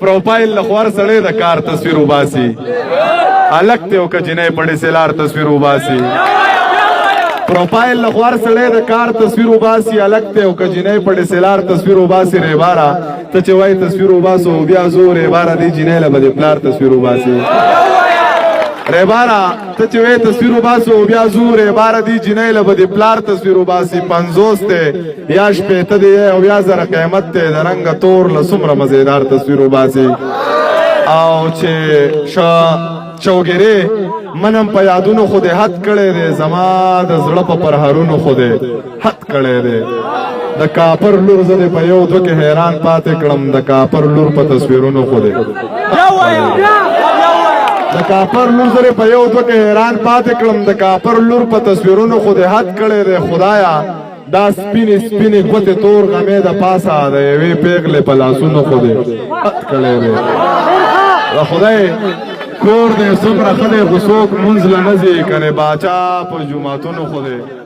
پروفایل لخوار سړی د کار تصویر وباسي الک ته او کجنې پړې سلار تصویر وباسي پروفایل لخوار سړی د کار تصویر وباسي الک ته او کجنې پړې سلار تصویر وباسي ری بارا ته چې وای تصویر وباسو بیا زور ری بارا دی جنې له بده پلار تصویر وباسي ری بارا ته چې وای تصویر وباسو بیا زور ری بارا دی جنې له بده پلار تصویر وباسي 50 ته یا شپه ته دی او بیا زره قیمت ته د رنگ تور لسمره مزیدار تصویر وباسي او چې چوګری منم په یادونو خو دې حد کړی دی زما د زړه په پرهرونو خو دې حد کړی دی د کاپر لور زه دې په یو دوه کې حیران پاتې کړم د کاپر لور په تصویرونو خو دې د کاپر لور زه په یو دوه کې حیران پاتې کړم د کاپر لور په تصویرونو خو دې حد کړی دی خدایا دا سپینې سپینې ګوتې تور غمې د پاسه د یوې پیغلې په لاسونو خو دې حد کړی دی د خدای کور دې څومره ښه دی خو څوک مونځ له نه ځي کنې باچا په جوماتونو خو دې